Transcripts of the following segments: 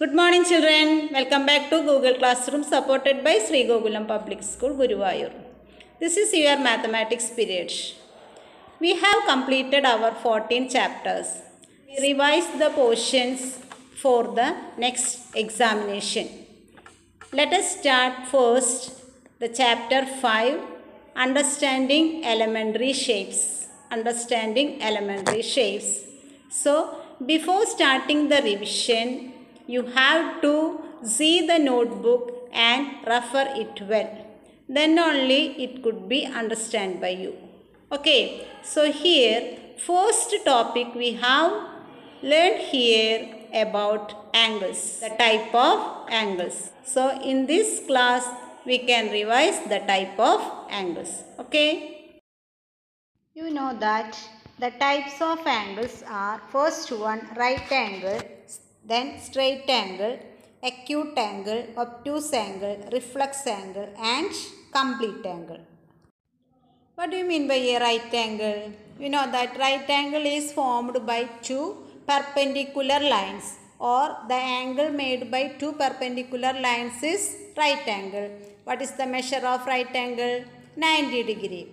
Good morning children. Welcome back to Google Classroom supported by Sri Gokulam Public School, Guruvayur. This is your mathematics period. We have completed our 14 chapters. We revised the portions for the next examination. Let us start first the chapter 5, Understanding Elementary Shapes. Understanding Elementary Shapes. So, before starting the revision, you have to see the notebook and refer it well. Then only it could be understood by you. Okay, so here first topic we have learned here about angles, the type of angles. So in this class we can revise the type of angles. Okay. You know that the types of angles are first one right angle, then straight angle, acute angle, obtuse angle, reflex angle and complete angle. What do you mean by a right angle? You know that right angle is formed by two perpendicular lines, or the angle made by two perpendicular lines is right angle. What is the measure of right angle? 90 degree.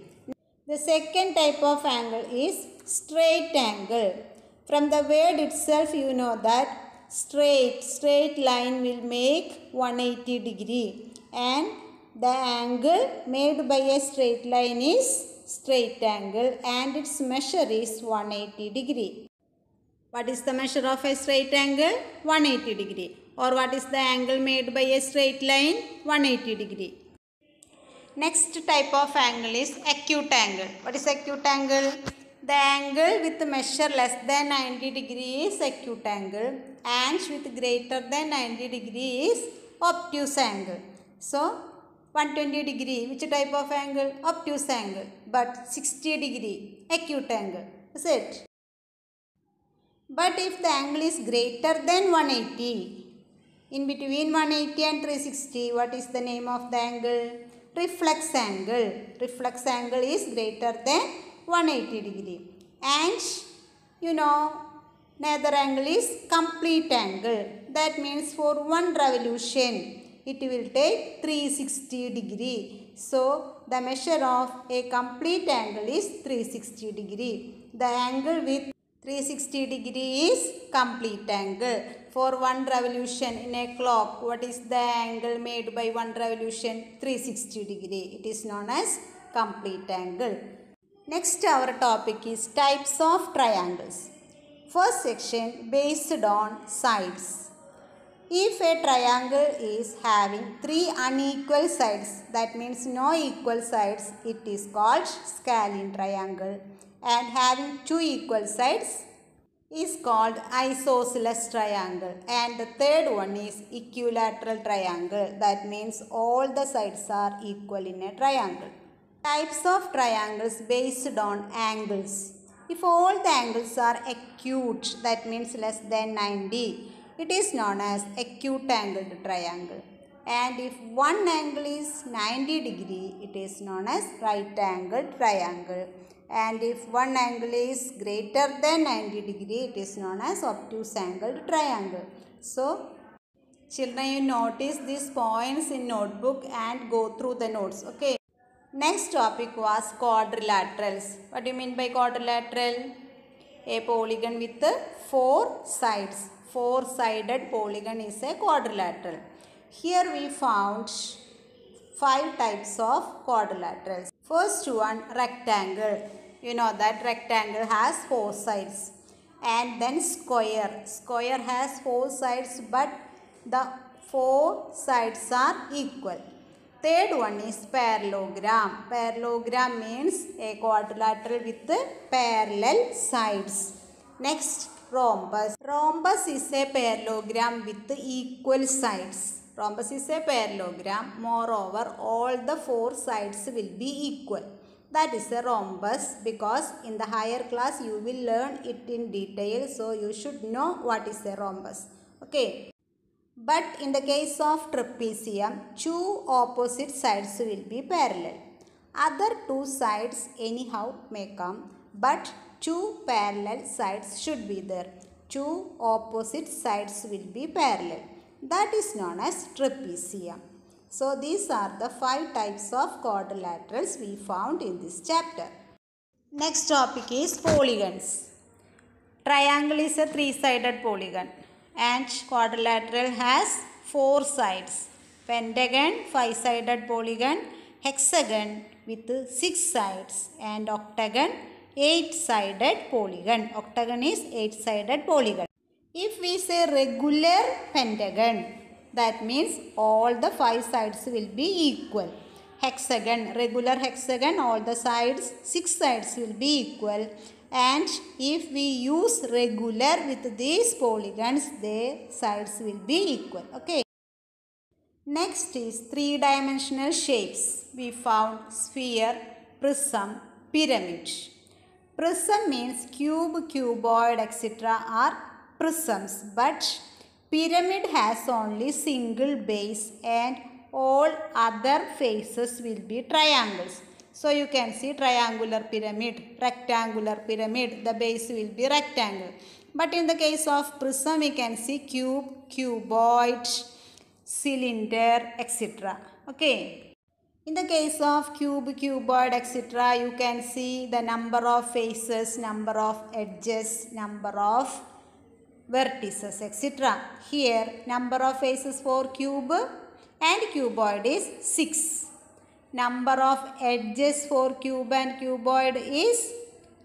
The second type of angle is straight angle. From the word itself you know that straight line will make 180 degree, and the angle made by a straight line is straight angle and its measure is 180 degree. What is the measure of a straight angle? 180 degree. Or what is the angle made by a straight line? 180 degree. Next type of angle is acute angle. What is acute angle? The angle with measure less than 90 degree is acute angle, and with greater than 90 degree is obtuse angle. So 120 degree, which type of angle? Obtuse angle. But 60 degree, acute angle. Is it? But if the angle is greater than 180, in between 180 and 360, what is the name of the angle? Reflex angle. Reflex angle is greater than 180 degree. And you know, another angle is complete angle. That means for one revolution, it will take 360 degree. So, the measure of a complete angle is 360 degree. The angle with 360 degree is complete angle. For one revolution in a clock, what is the angle made by one revolution? 360 degree. It is known as complete angle. Next our topic is types of triangles. First section based on sides. If a triangle is having three unequal sides, that means no equal sides, it is called scalene triangle. And having two equal sides is called isosceles triangle. And the third one is equilateral triangle. That means all the sides are equal in a triangle. Types of triangles based on angles. If all the angles are acute, that means less than 90, it is known as acute angled triangle. And if one angle is 90 degree, it is known as right angled triangle. And if one angle is greater than 90 degree, it is known as obtuse angled triangle. So, children, you notice these points in notebook and go through the notes. Okay. Next topic was quadrilaterals. What do you mean by quadrilateral? A polygon with four sides. Four-sided polygon is a quadrilateral. Here we found 5 types of quadrilaterals. First one, rectangle. You know that rectangle has 4 sides. And then square. Square has 4 sides, but the 4 sides are equal. Third one is parallelogram. Parallelogram means a quadrilateral with parallel sides. Next, rhombus. Rhombus is a parallelogram with equal sides. Rhombus is a parallelogram. Moreover, all the 4 sides will be equal. That is a rhombus, because in the higher class you will learn it in detail. So, you should know what is a rhombus. Okay. But in the case of trapezium, two opposite sides will be parallel. Other two sides anyhow may come, but two parallel sides should be there. Two opposite sides will be parallel. that is known as trapezium. So these are the 5 types of quadrilaterals we found in this chapter. Next topic is polygons. Triangle is a 3-sided polygon and quadrilateral has 4 sides. Pentagon, 5-sided polygon, hexagon with 6 sides, and octagon, 8-sided polygon. Octagon is 8-sided polygon. If we say regular pentagon, that means all the 5 sides will be equal. Hexagon, regular hexagon, all the sides, 6 sides will be equal. And if we use regular with these polygons, their sides will be equal. Okay. Next is 3-dimensional shapes. We found sphere, prism, pyramid. Prism means cube, cuboid, etc. are prisms, but pyramid has only single base and all other faces will be triangles. So you can see triangular pyramid, rectangular pyramid, the base will be rectangle. But in the case of prism, we can see cube, cuboid, cylinder, etc. Okay. In the case of cube, cuboid, etc., you can see the number of faces, number of edges, number of vertices, etc. Here, number of faces for cube and cuboid is 6. Number of edges for cube and cuboid is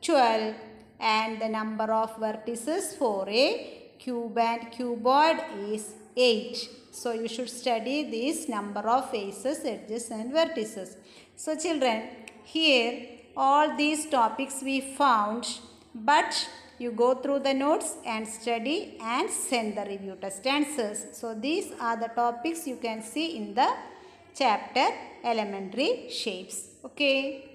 12. And the number of vertices for a cube and cuboid is 8. So you should study this number of faces, edges and vertices. So children, here all these topics we found, but you go through the notes and study and send the review test answers. So these are the topics you can see in the chapter elementary shapes. Okay.